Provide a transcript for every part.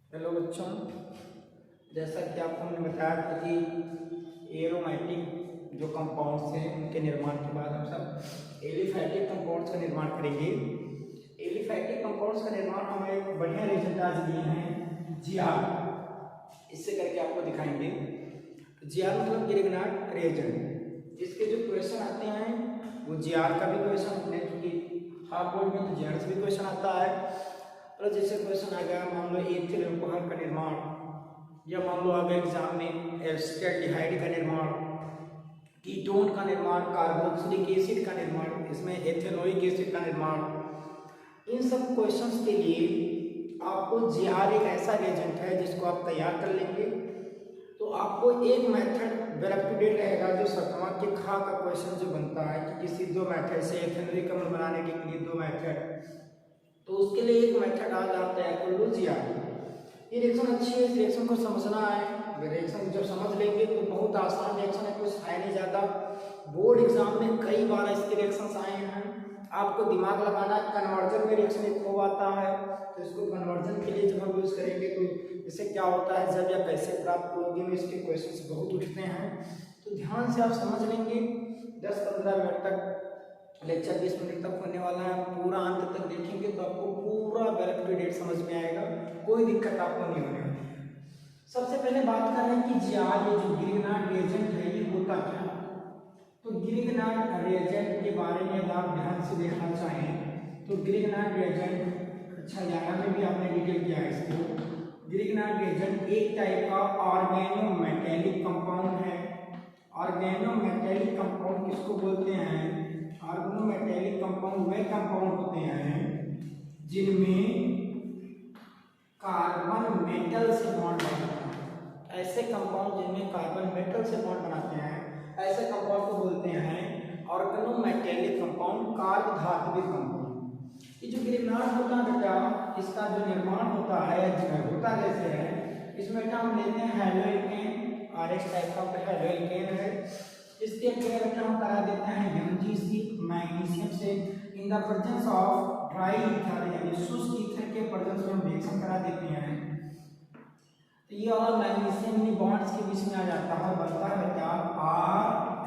Hello बच्चों, जैसा कि आपको हमने बताया था कि एरोमेटिक जो कंपाउंड्स हैं उनके निर्माण के बाद हम सब एलिफैटिक कंपाउंड्स का निर्माण करेंगे। एलिफैटिक कंपाउंड्स का निर्माण हम एक बढ़िया रिएजेंट आज दिए हैं जीआर, इससे करके आपको दिखाएंगे। जीआर मतलब गिरगनाट रिएजेंट। इसके जो क्वेश्चन आते हैं वो जीआर का भी क्वेश्चन होते हैं, क्योंकि हाफ बोर्ड में तो जीआर से भी क्वेश्चन आता है। और जैसे क्वेश्चन आ गया, मान लो एथिल अल्कोहल का निर्माण, या मान लो आ गया एग्जाम में एल्डिहाइड का निर्माण, कीटोन का निर्माण, कार्बोक्सिलिक एसिड का निर्माण, इसमें एथेनोइक एसिड का निर्माण। इन सब क्वेश्चंस के लिए आपको जीआर एक ऐसा रिएजेंट है जिसको आप तैयार कर लेंगे तो आपको एक method well up to date रहेगा। जो सतवां के खा का क्वेश्चन जो बनता है कि किसी दो मेथड से एथेनोइक अम्ल बनाने के लिए दो मेथड, तो उसके लिए एक मेथड आ जाता है कर लो जीआर। ये रिएक्शन अच्छी है, इस रिएक्शन को समझना है। रिएक्शन जब समझ लेंगे तो बहुत आसान रिएक्शन है, कुछ है नहीं ज़्यादा। बोर्ड एग्जाम में कई बार इसके रिएक्शंस आए हैं, आपको दिमाग लगाना। कन्वर्जन में रिएक्शन एक हो आता है, तो इसको कन्वर्जन के लिए जब हम यूज़ करेंगे तो इससे क्या होता है, जब या कैसे प्राप्त करोगे में इसके क्वेश्चन बहुत उठते हैं। तो ध्यान से आप समझ लेंगे। 10-15 मिनट तक लेक्चर 20 मिनट तक होने वाला है, पूरा अंत तक देखेंगे तो आपको पूरा वेल अप टू डेट समझ में आएगा, कोई दिक्कत आपको नहीं होने वाली है। सबसे पहले बात कर रहे हैं कि जीआर ये जो गिरगनाट रिएजेंट है ये होता क्या। तो गिरगनाट रिएजेंट के बारे में अगर आप ध्यान से देखना चाहें तो गिरगनाट रिएजेंट, अच्छा 11 में भी आपने डिटेल किया है इसको। गिरगनाट रिएजेंट एक टाइप का ऑर्गेनोमेटेलिक कंपाउंड है। ऑर्गेनोमेटेलिक कंपाउंड किसको बोलते हैं? ऑर्गेनोमेटेलिक कंपाउंड वे कंपाउंड होते हैं जिनमें कार्बन मेटल से बॉन्ड बनाते हैं। ऐसे कंपाउंड जिनमें कार्बन मेटल से बॉन्ड बनाते हैं, ऐसे कंपाउंड को बोलते हैं ऑर्गेनोमेटेलिक कंपाउंड, कार्बधातुक कंपाउंड। ये जो गिरगनाट होता है बेटा, इसका जो निर्माण होता है होता कैसे है, इसमें बेटा हम लेते हैं हेलोइकेन, आरएच टाइप का हेलोइकेन है। इसके बेटा हम करा देते हैं MgC मैग्नीशियम से इन the presence of dry ether, यानी शुष्क ईथर के प्रेजेंस में हम रिएक्शन करा देते हैं। तो ये वाला मैग्नीशियम इन बॉन्ड्स के बीच में आ जाता है, बनता है बेटा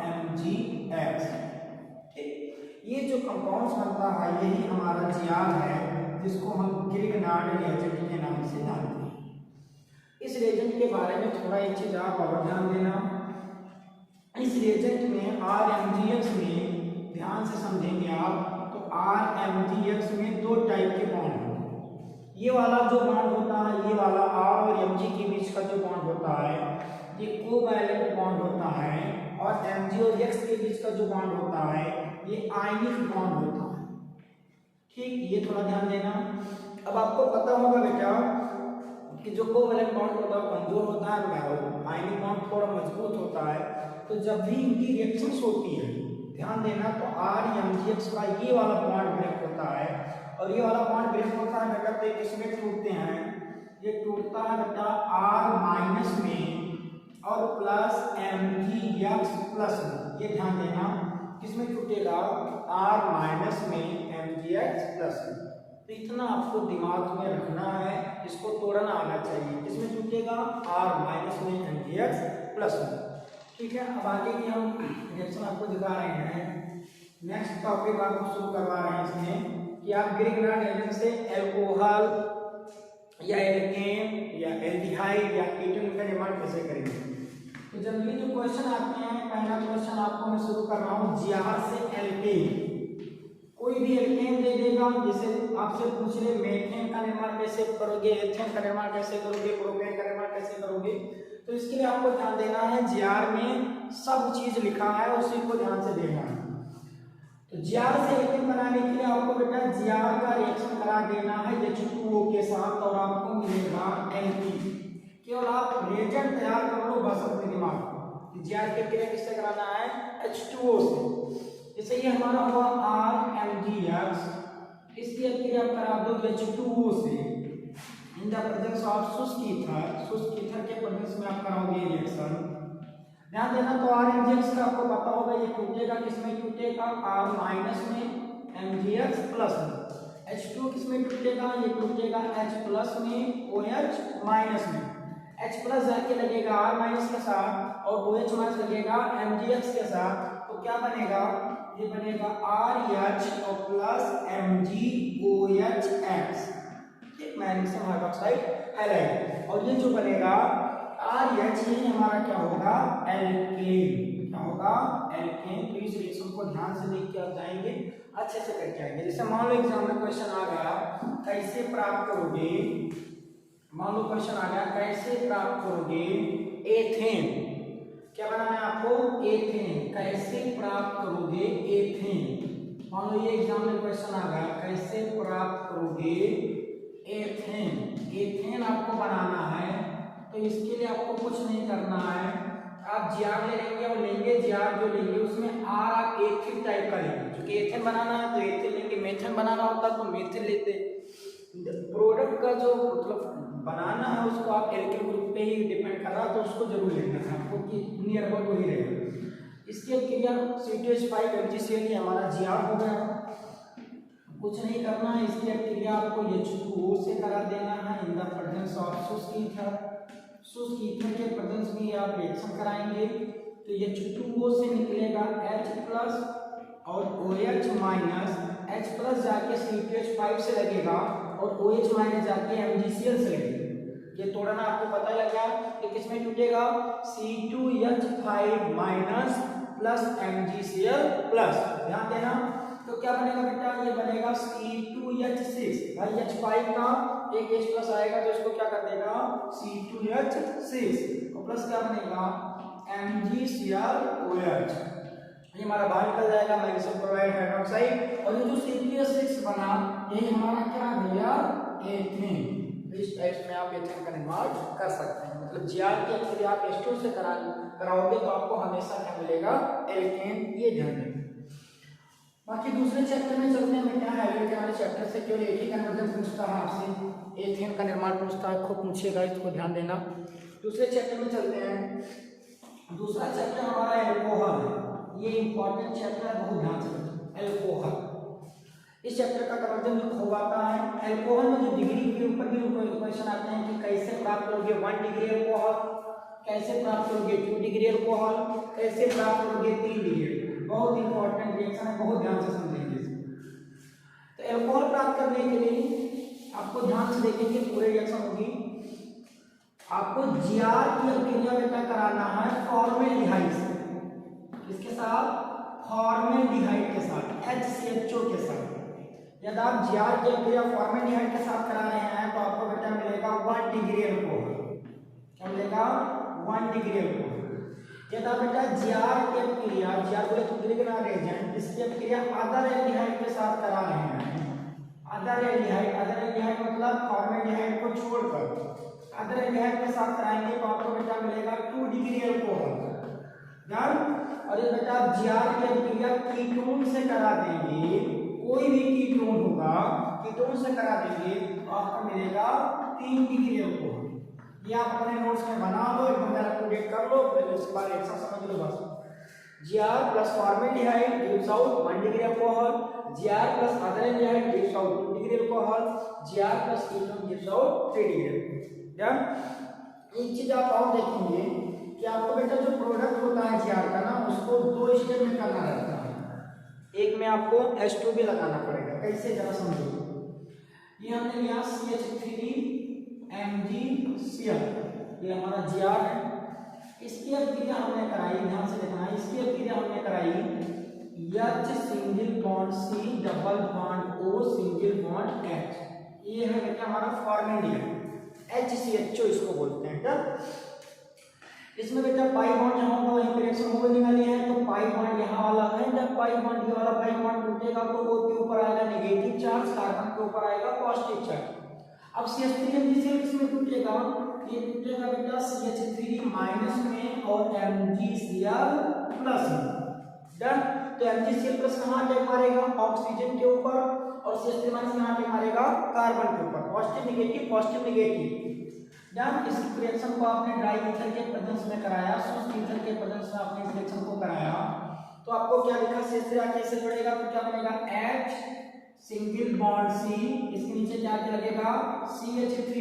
RMgX। ठीक, ये जो कंपाउंड्स बनता है यही हमारा जीआर है, जिसको हम गिरगनाट रिएजेंट के नाम से जानते हैं। इस रिएजेंट के बारे में थोड़ा एक चीज आप और ध्यान देना। इस रिएजेंट में RMgX में ध्यान से समझेंगे आप, तो RMgX में दो टाइप के बॉन्ड होते हैं। ये वाला जो बॉन्ड होता है, ये वाला R और Mg के बीच का जो बॉन्ड होता है ये कोवैलेंट बॉन्ड होता है, और Mg और X के बीच का जो बॉन्ड होता है ये आयनिक बॉन्ड होता है। ठीक, ये थोड़ा ध्यान देना। अब आपको पता होगा बेटा कि जो कोवैलेंट बॉन्ड होता है कमजोर होता है, आयनिक बॉन्ड थोड़ा मजबूत होता है। तो जब भी इनकी रिएक्शंस होती है, ध्यान देना, तो RMgX का ये वाला बॉन्ड ब्रेक होता है, और ये वाला बॉन्ड ब्रेक होता है बेटा तो ये किसमें टूटते हैं, ये टूटता है बेटा R- में और प्लस MgX प्लस में। ये ध्यान देना, किसमें टूटेगा, R- में MgX प्लस में। तो इतना आपको दिमाग में रखना है, इसको तोड़ना आना चाहिए। किसमें टूटेगा, R- में MgX प्लस में। ठीक है, अब आगे की हम रिएक्शन आपको दिखा रहे हैं। नेक्स्ट टॉपिक आपको शुरू करवा रहे हैं इसमें कि आप गिरगनाट रिएजेंट से अल्कोहल या एल्केन या एल्डिहाइड या कीटोन का निर्माण कैसे करेंगे। तो जब ये जो क्वेश्चन आते हैं, पहला क्वेश्चन आपको मैं शुरू कर रहा हूँ जीआर से एल्केन। कोई भी एल्केन दे देगा, जैसे आपसे पूछ रहे मेथेन का निर्माण कैसे करोगे, एथेन का निर्माण कैसे करोगे, प्रोपेन का निर्माण कैसे करोगे, तो इसके लिए आपको ध्यान देना है जीआर में सब चीज लिखा है, उसी को ध्यान से देखना है। तो जीआर से एल्केन बनाने के लिए आपको बेटा जीआर का रिएक्शन करा देना है H2O के साथ, और आपको मिलेगा Alk। केवल आप रिएजेंट तैयार कर लो बस अपने दिमाग में। जीआर के क्रिया किससे कराना है, H2O से। जैसे ये हमारा हुआ RMgX, इसकी क्रिया करा दो H2O से इन द प्रेजेंस ऑफ शुष्क ईथर के प्रेजेंस में आप कराओगे रिएक्शन। ध्यान देना, तो RMgX का आपको पता होगा ये टूटेगा, किसमें टूटेगा, R- में MgX प्लस में। H2 किसमें में टूटेगा, ये टूटेगा H प्लस में OH माइनस में। H प्लस जाके लगेगा R माइनस के साथ और OH माइनस लगेगा MgX के साथ, तो क्या बनेगा, ये बनेगा RH और plus MgOHX, magnesium hydroxide halide. और ये जो बनेगा RH, ये हमारा क्या होगा, एल्केन, क्या होगा, एल्केन। तो इस रिएक्शन को ध्यान से देख के आप जाएंगे, अच्छे से करके आएंगे। जैसे मान लो एग्जाम में क्वेश्चन आ गया, कैसे प्राप्त करोगे, मान लो क्वेश्चन आ गया, कैसे प्राप्त करोगे एथेन, क्या बनाना है आपको, एथेन, कैसे प्राप्त करोगे एथेन। मान लो ये एग्जाम में क्वेश्चन आ गया, कैसे प्राप्त करोगे एथेन, एथेन आपको बनाना है। तो इसके लिए आपको कुछ नहीं करना है, आप जीआर ले लेंगे और लेंगे जीआर जो लेंगे उसमें आर आप एथिल टाइप का लेंगे, क्योंकि एथेन बनाना है तो एथिल लेंगे, मेथेन बनाना होता तो मेथिल लेते। प्रोडक्ट का जो मतलब बनाना है उसको आप एल्किल ग्रुप पे ही डिपेंड कर रहा है, तो उसको जरूर लेना है आपको कि नियर अबाउट वही रहेगा। इसके क्रिया C2H5 MgCl हमारा जीआर हो गया, कुछ नहीं करना है। इसकी क्रिया आपको H2O से करा देना है इन द प्रेजेंस ऑफ शुष्क ईथर, शुष्क ईथर के प्रेजेंस में आप रिएक्शन कराएंगे तो H2O से निकलेगा H प्लस और OH माइनस, H प्लस जाके C2H5 से लगेगा और OH माइनस जाके MgCl से लगेगा। ये तोड़ना आपको पता लग गया कि किसमें टूटेगा, C2H5 minus plus MgCl plus, ध्यान देना। तो क्या बनेगा बेटा, ये बनेगा C2H6, भाई H5 का एक H प्लस आएगा तो इसको क्या कर देगा C2H6 और प्लस क्या बनेगा MgClOH, ये हमारा बाहर निकल जाएगा मैग्नीशियम क्लोराइड हाइड्रोक्साइड। और ये जो C2H6 बना ये हमारा क्या भैया एथेन। इस टाइप में आप एथेन का निर्माण कर सकते हैं, मतलब जीआर के यदि आप H2 से कराओगे तो आपको हमेशा क्या मिलेगा, एल्केन, ये ध्यान दें। बाकी दूसरे चैप्टर में चलते हैं, क्या है एल्केन वाले चैप्टर से केवल एक ही कन्वर्जन पूछता है आपसे, एथेन का निर्माण पूछता है, खूब पूछेगा, इसको ध्यान देना। दूसरे चैप्टर में चलते हैं। दूसरा चैप्टर हमारा एल्कोहल है, ये इंपॉर्टेंट चैप्टर है, बहुत ध्यान से। एल्कोहल, इस चैप्टर का कन्वर्जन जो खूब आता है। एल्कोहल में जो डिग्री के ऊपर भी क्वेश्चन आते हैं कि कैसे प्राप्त करोगे 1 डिग्री एल्कोहल, कैसे प्राप्त करोगे 2 डिग्री एल्कोहल, कैसे प्राप्त करोगे 3 डिग्री। बहुत इंपॉर्टेंट रिएक्शन है, बहुत ध्यान से समझेंगे। तो एल्कोहल प्राप्त करने के लिए आपको ध्यान से देखेंगे, पूरे रिएक्शन होगी। आपको जीआर की अभिक्रिया बेटा कराना है फॉर्मेल्डिहाइड से, किसके साथ, फॉर्मेल्डिहाइड के साथ, HCHO के साथ। यदि आप जीआर की अभिक्रिया फॉर्मेल्डिहाइड के साथ करा रहे हैं तो आपको बेटा मिलेगा 1 डिग्री एल्कोहल, क्या मिलेगा 1 डिग्री एल्कोहल। यदि आप बेटा जीआर की अभिक्रिया, जीआर को तो ग्लिगनाइड एजेंट, इसकी अभिक्रिया अदर एल्डिहाइड के साथ करा रहे हैं, अदर एल्डिहाइड मतलब फॉर्मेल्डिहाइड को छोड़कर अदर एल्डिहाइड के साथ कराएंगे तो आपको बेटा मिलेगा 2 डिग्री एल्कोहल, ध्यान। और ये बेटा जीआर की अभिक्रिया कीटोन से करा देंगे, कोई भी कीटोन होगा कीटोन से करा देंगे तो आपको मिलेगा 3 डिग्री एल्कोहल। ये आप अपने नोट्स में बना लो, एकदम अप टू डेट कर लो, फिर उसके बाद रिएक्शन समझ लो बस। GR plus formaldehyde gives out 1 degree alcohol, GR plus other aldehyde gives out 2 degree alcohol, GR plus ketone gives out 3 degree alcohol. क्या एक चीज आप और देखेंगे कि आपको बेटा जो प्रोडक्ट होता है जीआर का ना, उसको 2 स्टेप में करना रहता है। एक में आपको H2 भी लगाना पड़ेगा, कैसे जरा समझो। ये हमने लिया CH3 MgCl, ये हमारा जीआर है। इसकी अभिक्रिया हमने कराई, ध्यान से देखना, इसकी अभिक्रिया हमने कराई H single bond C double bond O single bond H, ये है बेटा हमारा फॉर्मेल्डिहाइड, HCHO इसको बोलते हैं। क्या इसमें बेटा पाई बॉन्ड जहां होगा वहीं पे रिएक्शन होने वाली है, तो पाई बॉन्ड यहाँ वाला है, जब पाई बॉन्ड ये वाला पाई बॉन्ड टूटेगा तो वो के ऊपर आएगा नेगेटिव चार्ज, कार्बन के ऊपर आएगा पॉजिटिव चार्ज। अब CH3 MgCl किसमें टूटेगा, ये टूटेगा बेटा CH3 माइनस में और MgCl प्लस में, डन। तो MgCl प्लस कहां अटैक मारेगा, ऑक्सीजन के ऊपर, और CH3 माइनस कहां अटैक मारेगा, कार्बन के ऊपर, पॉजिटिव नेगेटिव, डन। इस रिएक्शन को आपने ड्राई ईथर के प्रेजेंस में कराया, शुष्क ईथर के प्रेजेंस में आपने इस रिएक्शन को कराया, तो आपको क्या लिखा, CH3 कैसे जुड़ेगा, तो क्या बनेगा H सिंगल बॉन्ड सी, इसके नीचे क्या लगेगा CH3,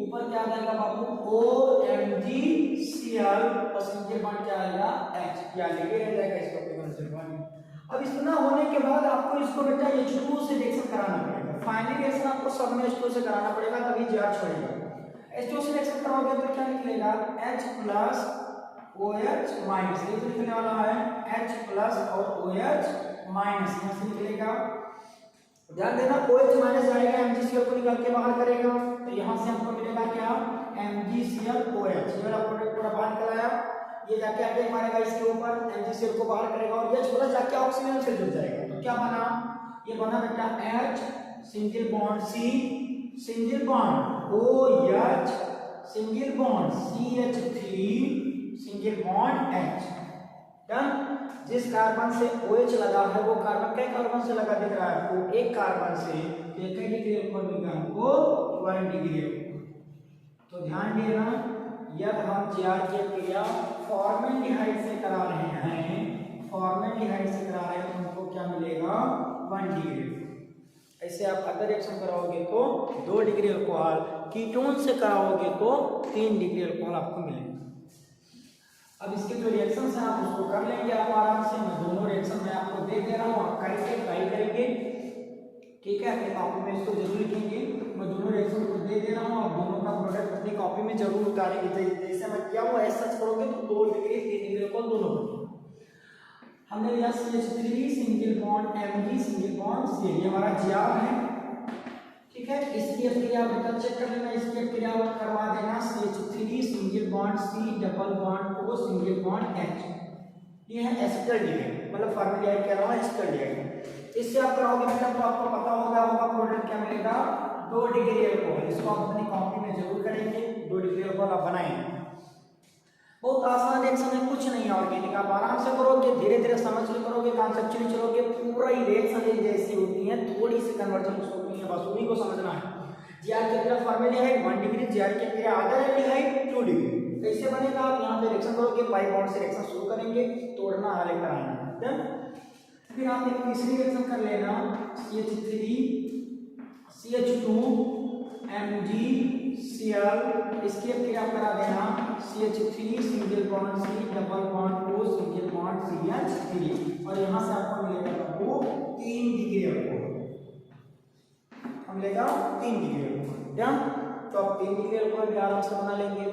ऊपर क्या आएगा बाबू OMgCl और सिंगल बॉन्ड क्या आएगा H, क्या लिखे रह जाएगा इसको सिंगल बॉन्ड। अब इतना होने के बाद आपको इसको बेटा H2 से रिएक्शन कराना पड़ेगा, फाइनल रिएक्शन आपको सब में H2 से कराना पड़ेगा तभी Gr छोड़ेगा। H2 से रिएक्शन कराओगे तो क्या निकलेगा H प्लस OH माइनस, ये तो निकलने वाला है H प्लस और OH माइनस, यहाँ से निकलेगा। ध्यान देना OH माइनस जाएगा MgCl को निकाल के बाहर करेगा तो यहाँ से हमको मिलेगा क्या MgClOH, ये वाला प्रोडक्ट पूरा बाहर निकलाया, ये जाके अटैक मारेगा इसके ऊपर, MgCl को बाहर करेगा और ये छोटा जाके ऑक्सीजन से जुड़ जाएगा। तो क्या बना, ये बना बेटा H single bond C single bond OH single bond CH3 single bond H। Done. जिस कार्बन से OH लगा है वो कार्बन कई कार्बन से लगा दिख रहा है आपको, एक कार्बन से कई डिग्री अल्कोहल मिल गया हमको 1 डिग्री। तो ध्यान देना यदि हम Gr की क्रिया फॉर्मेल्डिहाइड से करा रहे हैं, फॉर्मेल्डिहाइड से करा रहे हैं तो हमको क्या मिलेगा 1 डिग्री। ऐसे आप अदर रिएक्शन कराओगे तो 2 डिग्री अल्कोहल, कीटोन से कराओगे तो 3 डिग्री अल्कोहल आपको मिलेगा। अब इसके जो रिएक्शन है आप उसको कर लेंगे आप आराम से, मैं दोनों रिएक्शन में आपको दे दे रहा हूँ, आप करके ट्राई करेंगे, ठीक है। अपनी कॉपी में इसको जरूर लिखेंगे, मैं दोनों रिएक्शन को दे दे रहा हूँ, आप दोनों का प्रोडक्ट अपनी कॉपी में जरूर उतारेंगे। जैसे मैं किया हुआ ऐसा करोगे तो 2 डिग्री 3 डिग्री अल्कोहल दोनों बनेगा। हमने लिया CH3 single bond Mg single bond Cl, ये हमारा Gr है, ठीक है। इसकी क्रिया बेटा चेक कर लेना, इसकी क्रिया करवा देना CH3 single bond C double bond O single bond H, ये है एसिटल्डिहाइड, मतलब फॉर्मेल्डिहाइड कह रहा हूं एसिटल्डिहाइड। इससे आप कराओगे बेटा तो आपको पता होगा प्रोडक्ट क्या मिलेगा 2 डिग्री अल्कोहल। इसको आप अपनी कॉपी में जरूर करेंगे, 2 डिग्री अल्कोहल आप बनाएंगे। बहुत आसान रिएक्शन है, कुछ नहीं है ऑर्गेनिक, आप आराम से करोगे, धीरे धीरे समझ के करोगे, कॉन्सेप्चुअली चलोगे, पूरा ही रिएक्शन एक जैसी होती है, थोड़ी सी कन्वर्जन होती है, बस उन्हीं को समझना है। Gr की क्रिया फॉर्मेल्डिहाइड 1 डिग्री, Gr की क्रिया अदर एल्डिहाइड 2 डिग्री। कैसे बनेगा, आप यहाँ पे रिएक्शन करोगे, पाई बॉन्ड से रिएक्शन शुरू करेंगे, तोड़ना आगे कराना। फिर आप एक तीसरी रिएक्शन कर लेना CH3 CH2 MgCl, इसकी क्रिया करा देना CH3 single bond C double bond O single bond CH3 और यहाँ से आपको मिलेगा वो 3 डिग्री अल्कोहल, मिलेगा 3 डिग्री अल्कोहल। तो आप 3 डिग्री अल्कोहल भी आराम से बना लेंगे।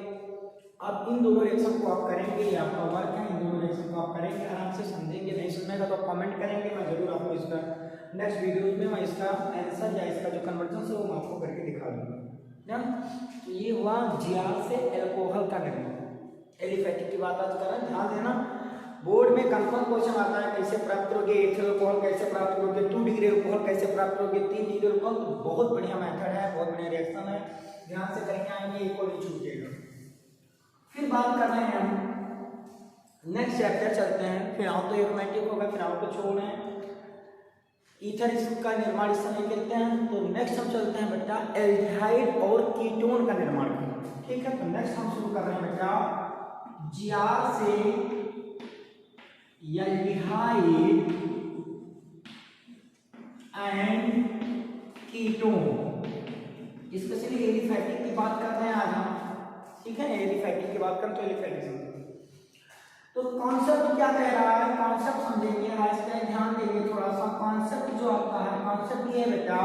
अब इन दोनों रिएक्शन को आप करेंगे, ये आपका वर्क है, इन दोनों रिएक्शन को आप करेंगे, आराम से समझेंगे, नहीं समझेगा तो आप कमेंट करेंगे, मैं जरूर आपको इसका नेक्स्ट वीडियोज में मैं इसका आंसर या इसका जो कन्वर्जन है वो मैं आपको करके दिखा दूंगा। तो ये हुआ Gr से अल्कोहल का निर्माण, एलिफैटिक की बात आज कर रहे हैं, ध्यान देना। बोर्ड में कंफर्म क्वेश्चन आता है कैसे प्राप्त करोगे एथिल अल्कोहल, कैसे प्राप्त करोगे 2 डिग्री अल्कोहल, कैसे प्राप्त करोगे 3 डिग्री अल्कोहल। बहुत बढ़िया मेथड है, बहुत बढ़िया रिएक्शन है, ध्यान से करके आएंगे, एक को नहीं छूटेगा। फिर बात कर रहे हैं हम नेक्स्ट चैप्टर चलते हैं, फिर ऑटो एरोमेटिक होगा, फिर ऑटो छोड़ है, ईथर का निर्माण इस समय करते हैं। तो नेक्स्ट हम चलते हैं बेटा एल्डिहाइड और कीटोन का निर्माण, ठीक है। तो नेक्स्ट हम शुरू कर रहे हैं बेटा Gr से aldehyde and ketone, specially aliphatic की बात कर रहे हैं आज हम, ठीक है। एलिफैटिक की बात करें तो एलिफैटिक तो कॉन्सेप्ट क्या कह रहा है, कॉन्सेप्ट समझेंगे आज का, ध्यान देंगे थोड़ा सा। कॉन्सेप्ट जो आता है, कॉन्सेप्ट ये बेटा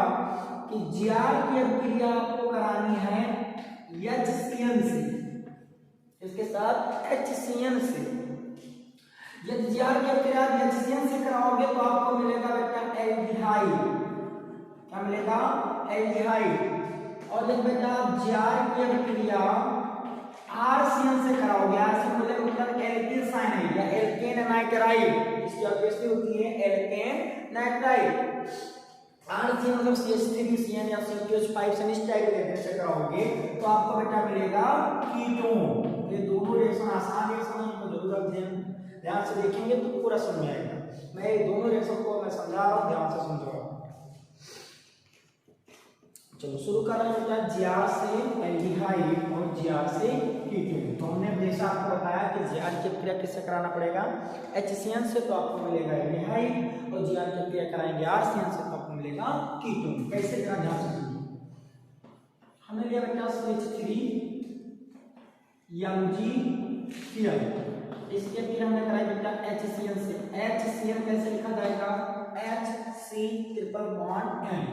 कि Gr की क्रिया आपको करानी है HCN से, इसके साथ HCN से। यदि Gr की क्रिया HCN से कराओगे तो आपको मिलेगा बेटा एल्डिहाइड, क्या मिलेगा एल्डिहाइड। और जब बेटा Gr की क्रिया RCN से कराओगे, RCN मतलब एल्किल साइनाइड या एल्केन नाइट्राइड, इसकी ऑब्वियसली होती है एल्केन नाइट्राइड। RCN मतलब CH3CN या CH5 से इस टाइप के से कराओगे तो आपको बेटा मिलेगा कीटोन। ये दोनों रिएक्शन आसान रिएक्शन है, इनको जरूर ध्यान से देखेंगे तो पूरा समझ आएगा। मैं ये दोनों रिएक्शन को मैं समझा रहा हूँ, ध्यान से समझ रहा हूँ। चलो शुरू कर रहे हैं बेटा Gr से एल्डिहाइड और Gr से कीटोन। तो हमने जैसा आपको बताया कि Gr की क्रिया किससे कराना पड़ेगा HCN से, तो आपको मिलेगा एल्डिहाइड, और Gr की क्रिया कराएंगे RCN से तो आपको मिलेगा कीटोन। कैसे जरा ध्यान से सुनिए। हमने लिया बेटा CH3 MgCl, इसके फिर हमने कराई बेटा HCl से। HCl कैसे लिखा जाएगा? HC triple bond N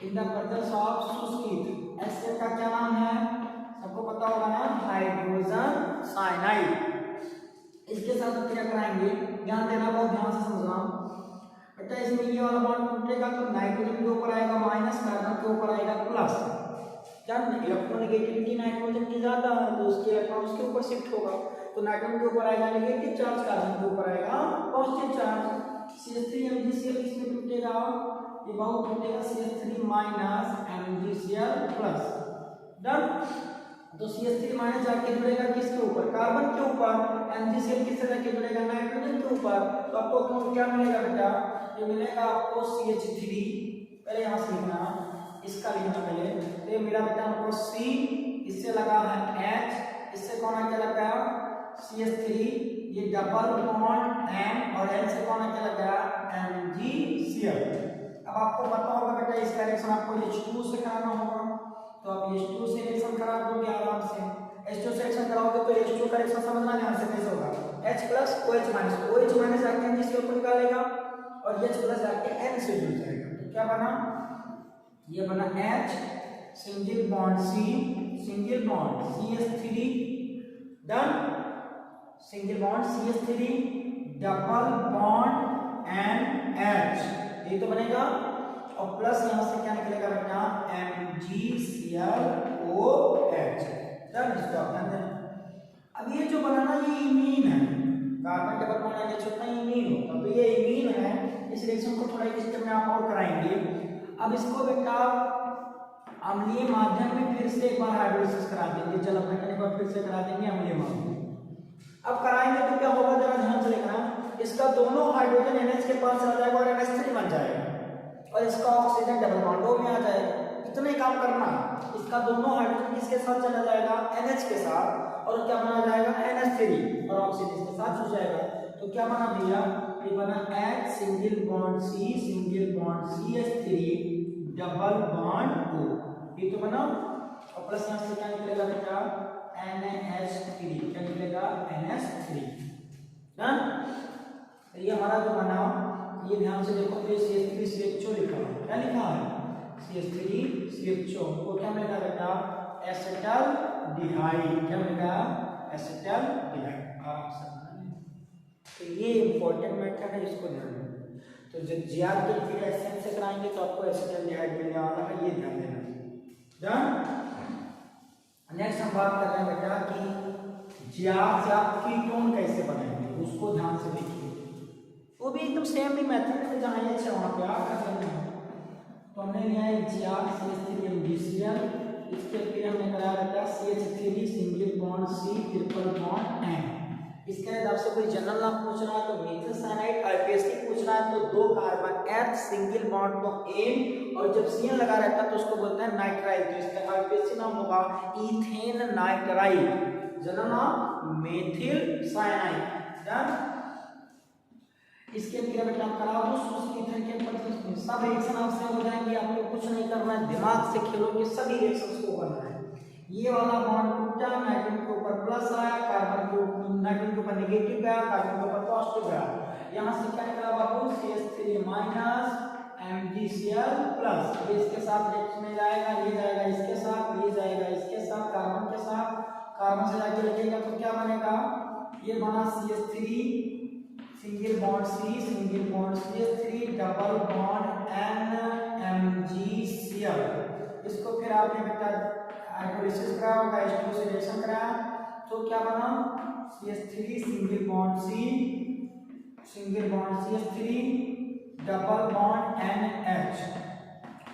in the presence of सुस्कीट। HCl का क्या नाम है? सबको पता होगा ना, हाइड्रोजन साइनाइड। इसके साथ क्या कराएंगे, ध्यान देना, बहुत ध्यान से समझना बेटा। इसमें ये वाला बॉन्ड टूटेगा तो नाइट्रोजन के ऊपर आएगा माइनस, कार्बन के ऊपर आएगा प्लस। जान इलेक्ट्रोनेगेटिविटी नाइट्रोजन की ज्यादा है तो उसके इलेक्ट्रॉन उसके ऊपर शिफ्ट होगा, तो नाइट्रोजन के ऊपर आएगा नेगेटिव चार्ज, कार्बन के ऊपर आएगा पॉजिटिव चार्ज। CH3 MgCl इसमें टूटेगा, ये बहुत टूटेगा CH3 minus MgCl plus. Done. तो CH3 माइनस जाके जुड़ेगा किसके ऊपर? कार्बन के ऊपर। MgCl किससे जाके जुड़ेगा? नाइट्रोजन के ऊपर। तो आपको क्या मिलेगा बेटा? ये मिलेगा आपको CH3, पहले यहाँ से लिखना, इसका लिखना पहले, तो ये मिला बेटा आपको C, इससे लगा है H, इससे कौन आके लगा? CH3, ये डबल बॉन्ड N और N से कौन आके लगा? MgCl। अब आपको पता होगा बेटा इसका रिएक्शन आपको H2 से कराना होगा, तो आप H2 से रिएक्शन करा दोगे आराम से। H2 से रिएक्शन कराओगे तो H2 का रिएक्शन समझना ध्यान से कैसे होगा। H plus OH minus, OH minus जाके MgCl को निकालेगा और H प्लस जाके N से जुड़ जाएगा। तो क्या बना? ये बना H single bond C, single bond CH3, done, single bond CH3 double bond NH, ये तो बनेगा, और प्लस यहां से क्या निकलेगा बेटा? MgClOH। डन, इसको आप ध्यान देना। अब ये जो बना ना, ये इमीन है, कार्बन डबल बॉन्ड NH होता है इमीन होता, तो ये इमीन है। इस रिएक्शन को थोड़ा इस स्टेप में आप और कराएंगे। अब इसको बेटा अम्लीय माध्यम में फिर से एक बार हाइड्रोलिसिस करा देंगे, जल अपघटन एक बार फिर से करा देंगे अम्लीय माध्यम। अब कराएंगे तो क्या होगा, जरा ध्यान से देखना। इसका दोनों हाइड्रोजन NH के पास चला जाएगा और NH3 बन जाएगा, और इसका ऑक्सीजन डबल बॉन्ड O में आ जाएगा। इतना काम करना, इसका दोनों हाइड्रोजन किसके साथ चला जाएगा? NH के साथ, और क्या बना जाएगा? NH3, और ऑक्सीजन इसके साथ जुड़ जाएगा। तो क्या बना भैया? ये बना H single bond C, single bond CH3 double bond O, ये तो बना, और प्लस यहां से क्या निकलेगा बेटा? NH3, क्या निकलेगा? NH3। ना ये हमारा जो बना, ये ध्यान से देखो, तो CH3 CHO लिखा है, क्या लिखा है? CH3 CHO को क्या मिलेगा बेटा? एसिटाल्डिहाइड, क्या मिलेगा? एसिटाल्डिहाइड। तो ये इंपॉर्टेंट मैटर है, इसको ध्यान रखना। तो जब जीआर के फिर एसएन से कराएंगे तो आपको एसिटाल्डिहाइड मिलने वाला है, ये ध्यान देना। डन। नेक्स्ट हम बात कर रहे हैं बेटा कि जीआर से आप कीटोन कैसे बनाएंगे, उसको ध्यान से देखिए। वो भी एकदम सेम ही मेथड है, जहां ये अच्छा वहां पे आ कर लेना है। तो हमने लिया है जीआर CH3 MgCl, इसके फिर हमने कराया बेटा CH3 single bond C triple bond N। इसके बाद आपसे कोई जनरल नाम पूछ रहा है तो मेथिल साइनाइड, आईपीएससी पूछ रहा है तो 2 कार्बन H सिंगल बॉन्ड तो N, और जब CN लगा रहता है तो उसको बोलते हैं नाइट्राइल, तो इसका आईपीएससी नाम होगा इथेन नाइट्राइल, जनरल नाम मेथिल साइनाइड। डन। इसके फिर बेटा आप करा दो सुस्कीथन के पर सब रिएक्शन आपसे हो जाएंगे, आपको कुछ नहीं करना है, दिमाग से खेलोगे, सभी रिएक्शंस को करना है। ये वाला बॉन्ड टूटा, नाइट्रोजन के ऊपर प्लस आया, कार्बन के ऊपर नाइट्रोजन के ऊपर नेगेटिव गया, कार्बन के ऊपर पॉजिटिव गया। यहां से क्या निकला बाबू? CH3 माइनस MgCl प्लस, ये इसके साथ रिएक्शन में जाएगा, ये जाएगा इसके साथ, ये जाएगा इसके साथ, कार्बन के साथ, कार्बन से जाके लगेगा तो क्या बनेगा? ये बना CH3 single bond C, single bond CH3 double bond N MgCl। इसको फिर आपने बेटा हाइड्रोलिसिस कराया होगा, H2 से रिएक्शन कराया, तो क्या बना? CH3 single bond C, single bond CH3 double bond NH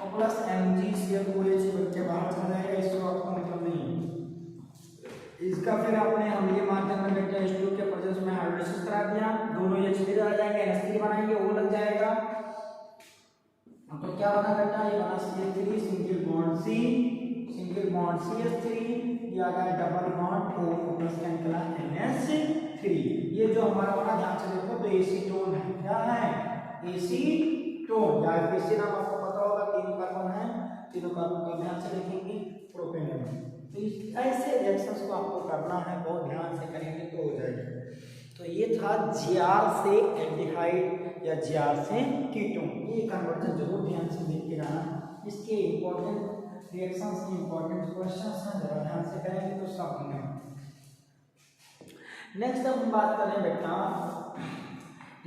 और प्लस MgCl को OH के बाहर चला जाएगा, इसको आपको मतलब नहीं है। इसका फिर आपने अम्लीय माध्यम में बेटा H2 के प्रेजेंस में हाइड्रोलिसिस करा दिया, दोनों H3 आ जाएंगे, NH3 बनाएंगे, वो लग जाएगा। तो क्या बना बेटा? ये बना CH3 single bond C, single bond CH3, ये आ गया डबल बॉन्ड O प्लस क्या निकला? NH3। ये जो हमारा बना, ध्यान से देखो, तो एसीटोन है, क्या है? एसीटोन। कीटोन या बेसिन नाम आपको पता होगा, 3 कार्बन है, तीनों कार्बन को ध्यान से लिखेंगे, प्रोपेनॉन। तो ऐसे रिएक्शंस को आपको करना है, बहुत ध्यान से करेंगे तो हो जाएगा। तो ये था जीआर से एल्डिहाइड या जीआर से कीटोन। ये कन्वर्जन जरूर ध्यान से देख के रहना, इसके इंपॉर्टेंट रिएक्शंस के इंपॉर्टेंट क्वेश्चंस हैं, जरा ध्यान से करेंगे तो सब होंगे। नेक्स्ट अब हम बात करें बेटा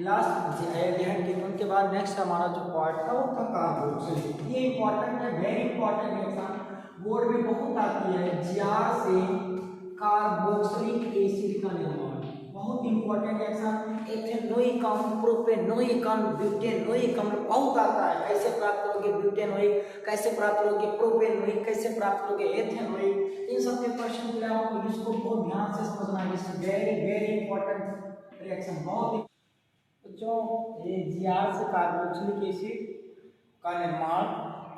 लास्ट एल्डिहाइड कीटोन के बाद नेक्स्ट हमारा जो पार्ट था वो था कार्बोक्सिलिक। ये इंपॉर्टेंट है, वेरी इंपॉर्टेंट रिएक्शन, बोर्ड में बहुत आती है। जीआर से कार्बोक्सिलिक एसिड का निर्माण, बहुत इंपॉर्टेंट रिएक्शन। एथेनोइकम, प्रोपेनोइकम, ब्यूटेनोइकम बहुत आता है। कैसे प्राप्त करोगे ब्यूटेनोइक, कैसे प्राप्त करोगे प्रोपेनोइक, कैसे प्राप्त करोगे एथेनोइक, इन सब के क्वेश्चन के लिए आपको इसको बहुत ध्यान से समझना है। It's very very important reaction, बहुत जो ये जीआर से कार्बोक्सिलिक एसिड का निर्माण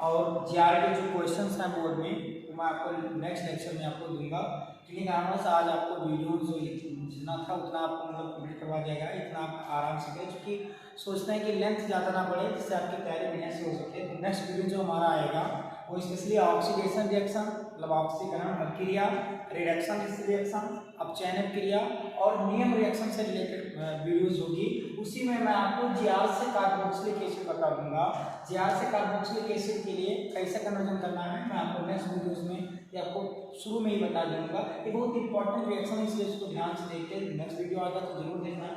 और जीआर के जो क्वेश्चंस हैं बोर्ड में, तो मैं आपको नेक्स्ट लेक्चर में आपको दूंगा। किन्हीं कारणों से आज आपको वीडियो जो जितना था उतना आपको मतलब कंप्लीट करवा देगा, इतना आप आराम से करें, क्योंकि सोचते हैं कि लेंथ ज़्यादा ना बढ़े, जिससे आपकी तैयारी बढ़िया से हो सके। तो नेक्स्ट वीडियो जो हमारा आएगा वो स्पेशली ऑक्सीडेशन रिएक्शन, मतलब ऑक्सीकरण अभिक्रिया, रिडक्शन रिएक्शन, अपचयन क्रिया और नियम रिएक्शन से रिलेटेड वीडियोज होगी। उसी में मैं आपको जीआर से कार्बोक्सिलिक एसिड बता दूंगा। जीआर से कार्बोक्सिलिक एसिड के लिए कैसे कन्वर्जन करना है मैं आपको नेक्स्ट वीडियोज में या आपको शुरू में ही बता दूंगा। ये बहुत इंपॉर्टेंट रिएक्शन है, इसलिए इसको ध्यान से देखते हैं। नेक्स्ट वीडियो आएगा तो जरूर देखना।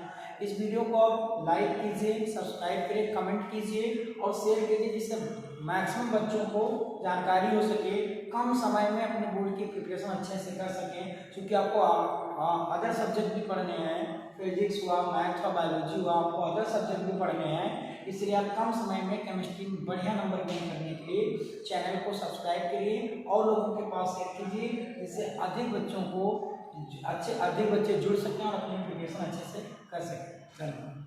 इस वीडियो को आप लाइक कीजिए, सब्सक्राइब करिए, कमेंट कीजिए और शेयर कीजिए, जिससे मैक्सिमम बच्चों को जानकारी हो सके, कम समय में अपने बोर्ड की प्रिपरेशन अच्छे से कर सकें। क्योंकि आपको अदर सब्जेक्ट भी पढ़ने हैं, फिजिक्स हुआ, मैथ्स हुआ, बायोलॉजी हुआ, आपको अदर सब्जेक्ट भी पढ़ने हैं। इसलिए आप कम समय में केमिस्ट्री में बढ़िया नंबर गेन करने के लिए चैनल को सब्सक्राइब करिए और लोगों के पास शेयर कीजिए, जिससे अधिक बच्चों को अधिक बच्चे जुड़ सकें और अपनी प्रिपरेशन अच्छे से कर सकें। धन्यवाद।